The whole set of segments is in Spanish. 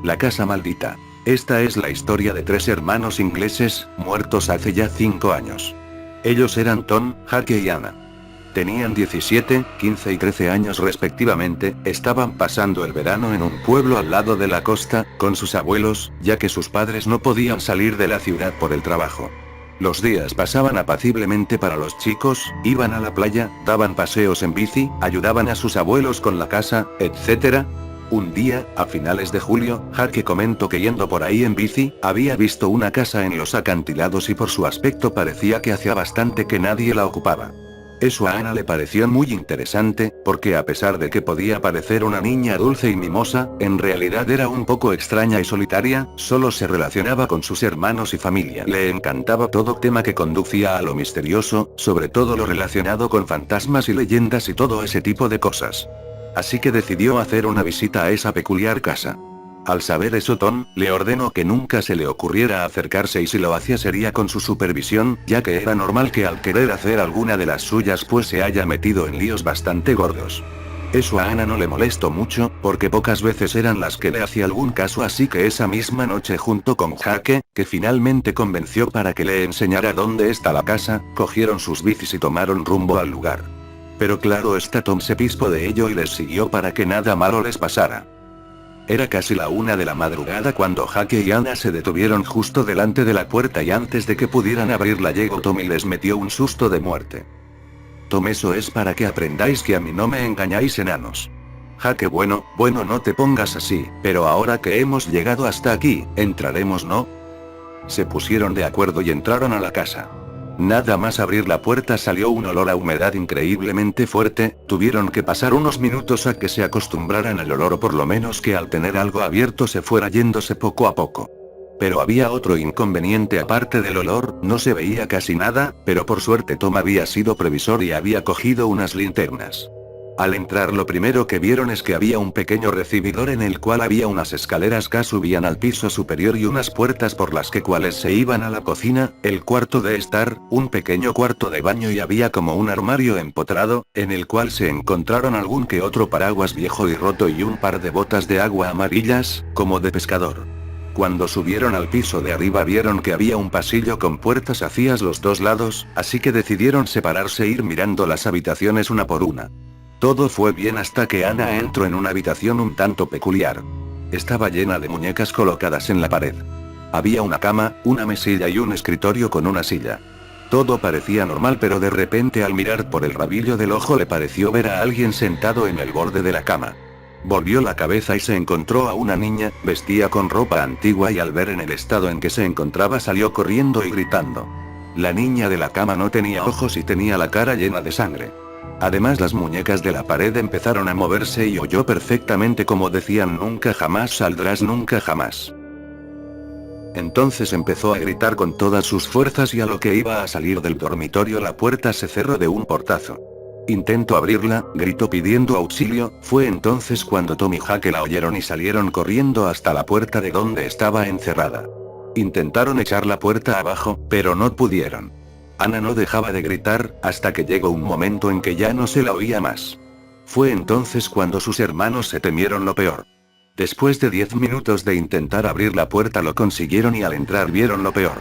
La casa maldita. Esta es la historia de 3 hermanos ingleses, muertos hace ya 5 años. Ellos eran Tom, Jake y Anna. Tenían 17, 15 y 13 años respectivamente, estaban pasando el verano en un pueblo al lado de la costa, con sus abuelos, ya que sus padres no podían salir de la ciudad por el trabajo. Los días pasaban apaciblemente para los chicos, iban a la playa, daban paseos en bici, ayudaban a sus abuelos con la casa, etc. Un día, a finales de julio, Jake comentó que yendo por ahí en bici, había visto una casa en los acantilados y por su aspecto parecía que hacía bastante que nadie la ocupaba. Eso a Anna le pareció muy interesante, porque a pesar de que podía parecer una niña dulce y mimosa, en realidad era un poco extraña y solitaria, solo se relacionaba con sus hermanos y familia. Le encantaba todo tema que conducía a lo misterioso, sobre todo lo relacionado con fantasmas y leyendas y todo ese tipo de cosas. Así que decidió hacer una visita a esa peculiar casa. Al saber eso, Tom le ordenó que nunca se le ocurriera acercarse y si lo hacía sería con su supervisión, ya que era normal que al querer hacer alguna de las suyas pues se haya metido en líos bastante gordos. Eso a Anna no le molestó mucho, porque pocas veces eran las que le hacía algún caso, así que esa misma noche junto con Jake, que finalmente convenció para que le enseñara dónde está la casa, cogieron sus bicis y tomaron rumbo al lugar. Pero claro está, Tom se pispó de ello y les siguió para que nada malo les pasara. Era casi la 1 de la madrugada cuando Jake y Anna se detuvieron justo delante de la puerta y antes de que pudieran abrirla llegó Tom y les metió un susto de muerte. Tom, eso es para que aprendáis que a mí no me engañáis, enanos. Jake, bueno, no te pongas así, pero ahora que hemos llegado hasta aquí, entraremos, ¿no? Se pusieron de acuerdo y entraron a la casa. Nada más abrir la puerta salió un olor a humedad increíblemente fuerte, tuvieron que pasar unos minutos a que se acostumbraran al olor o por lo menos que al tener algo abierto se fuera yéndose poco a poco. Pero había otro inconveniente aparte del olor, no se veía casi nada, pero por suerte Tom había sido previsor y había cogido unas linternas. Al entrar lo primero que vieron es que había un pequeño recibidor en el cual había unas escaleras que subían al piso superior y unas puertas por las que cuales se iban a la cocina, el cuarto de estar, un pequeño cuarto de baño y había como un armario empotrado, en el cual se encontraron algún que otro paraguas viejo y roto y un par de botas de agua amarillas, como de pescador. Cuando subieron al piso de arriba vieron que había un pasillo con puertas hacia los dos lados, así que decidieron separarse e ir mirando las habitaciones una por una. Todo fue bien hasta que Anna entró en una habitación un tanto peculiar. Estaba llena de muñecas colocadas en la pared. Había una cama, una mesilla y un escritorio con una silla. Todo parecía normal, pero de repente al mirar por el rabillo del ojo le pareció ver a alguien sentado en el borde de la cama. Volvió la cabeza y se encontró a una niña, vestía con ropa antigua y al ver en el estado en que se encontraba salió corriendo y gritando. La niña de la cama no tenía ojos y tenía la cara llena de sangre. Además las muñecas de la pared empezaron a moverse y oyó perfectamente como decían nunca jamás saldrás, nunca jamás. Entonces empezó a gritar con todas sus fuerzas y a lo que iba a salir del dormitorio la puerta se cerró de un portazo. Intentó abrirla, gritó pidiendo auxilio, fue entonces cuando Tom y Jake la oyeron y salieron corriendo hasta la puerta de donde estaba encerrada. Intentaron echar la puerta abajo, pero no pudieron. Anna no dejaba de gritar, hasta que llegó un momento en que ya no se la oía más. Fue entonces cuando sus hermanos se temieron lo peor. Después de 10 minutos de intentar abrir la puerta lo consiguieron y al entrar vieron lo peor.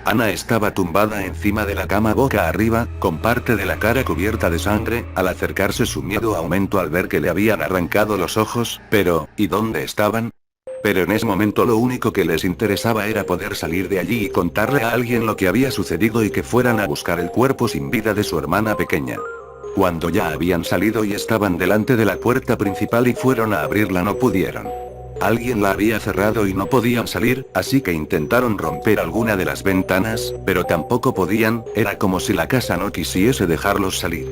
Anna estaba tumbada encima de la cama boca arriba, con parte de la cara cubierta de sangre, al acercarse su miedo aumentó al ver que le habían arrancado los ojos, pero, ¿y dónde estaban? Pero en ese momento lo único que les interesaba era poder salir de allí y contarle a alguien lo que había sucedido y que fueran a buscar el cuerpo sin vida de su hermana pequeña. Cuando ya habían salido y estaban delante de la puerta principal y fueron a abrirla no pudieron. Alguien la había cerrado y no podían salir, así que intentaron romper alguna de las ventanas, pero tampoco podían, era como si la casa no quisiese dejarlos salir.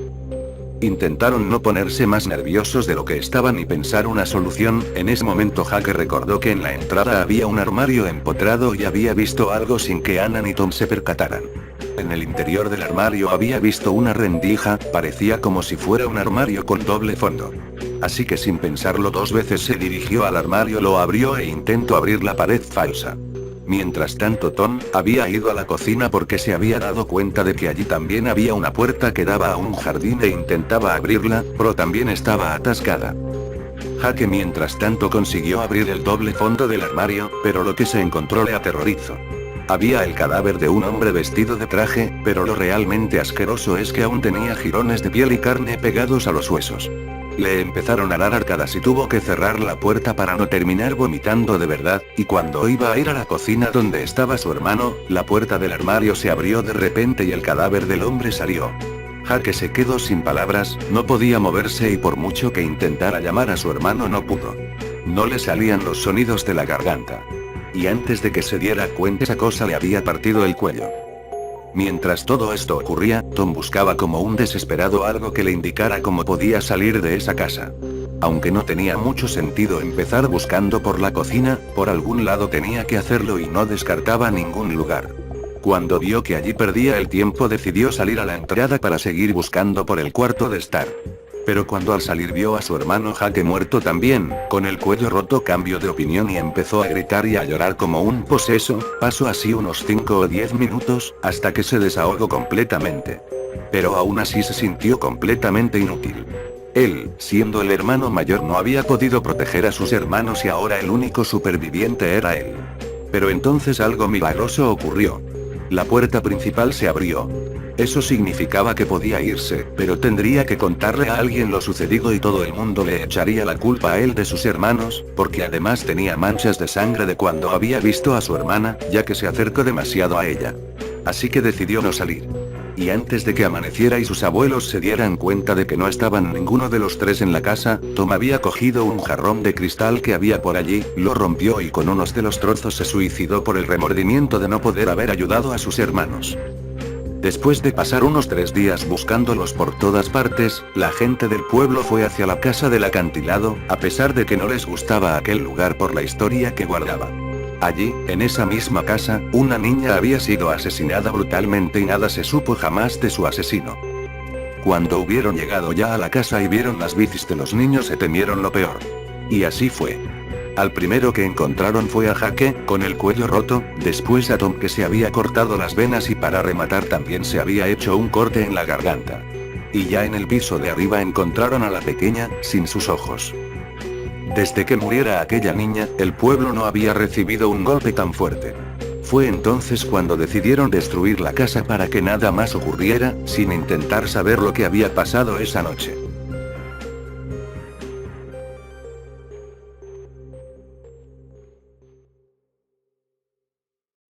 Intentaron no ponerse más nerviosos de lo que estaban y pensar una solución. En ese momento Jake recordó que en la entrada había un armario empotrado y había visto algo sin que Anna ni Tom se percataran. En el interior del armario había visto una rendija, parecía como si fuera un armario con doble fondo. Así que sin pensarlo 2 veces se dirigió al armario, lo abrió e intentó abrir la pared falsa. Mientras tanto Tom había ido a la cocina porque se había dado cuenta de que allí también había una puerta que daba a un jardín e intentaba abrirla, pero también estaba atascada. Jake mientras tanto consiguió abrir el doble fondo del armario, pero lo que se encontró le aterrorizó. Había el cadáver de un hombre vestido de traje, pero lo realmente asqueroso es que aún tenía jirones de piel y carne pegados a los huesos. Le empezaron a dar arcadas y tuvo que cerrar la puerta para no terminar vomitando de verdad, y cuando iba a ir a la cocina donde estaba su hermano, la puerta del armario se abrió de repente y el cadáver del hombre salió. Jake se quedó sin palabras, no podía moverse y por mucho que intentara llamar a su hermano no pudo. No le salían los sonidos de la garganta. Y antes de que se diera cuenta esa cosa le había partido el cuello. Mientras todo esto ocurría, Tom buscaba como un desesperado algo que le indicara cómo podía salir de esa casa. Aunque no tenía mucho sentido empezar buscando por la cocina, por algún lado tenía que hacerlo y no descartaba ningún lugar. Cuando vio que allí perdía el tiempo decidió salir a la entrada para seguir buscando por el cuarto de estar. Pero cuando al salir vio a su hermano Jake muerto también, con el cuello roto cambió de opinión y empezó a gritar y a llorar como un poseso, pasó así unos 5 o 10 minutos, hasta que se desahogó completamente. Pero aún así se sintió completamente inútil. Él, siendo el hermano mayor, no había podido proteger a sus hermanos y ahora el único superviviente era él. Pero entonces algo milagroso ocurrió. La puerta principal se abrió. Eso significaba que podía irse, pero tendría que contarle a alguien lo sucedido y todo el mundo le echaría la culpa a él de sus hermanos, porque además tenía manchas de sangre de cuando había visto a su hermana, ya que se acercó demasiado a ella. Así que decidió no salir. Y antes de que amaneciera y sus abuelos se dieran cuenta de que no estaban ninguno de los tres en la casa, Tom había cogido un jarrón de cristal que había por allí, lo rompió y con unos de los trozos se suicidó por el remordimiento de no poder haber ayudado a sus hermanos. Después de pasar unos 3 días buscándolos por todas partes, la gente del pueblo fue hacia la casa del acantilado, a pesar de que no les gustaba aquel lugar por la historia que guardaba. Allí, en esa misma casa, una niña había sido asesinada brutalmente y nada se supo jamás de su asesino. Cuando hubieron llegado ya a la casa y vieron las bicis de los niños se temieron lo peor. Y así fue. Al primero que encontraron fue a Jake, con el cuello roto, después a Tom que se había cortado las venas y para rematar también se había hecho un corte en la garganta. Y ya en el piso de arriba encontraron a la pequeña, sin sus ojos. Desde que muriera aquella niña, el pueblo no había recibido un golpe tan fuerte. Fue entonces cuando decidieron destruir la casa para que nada más ocurriera, sin intentar saber lo que había pasado esa noche.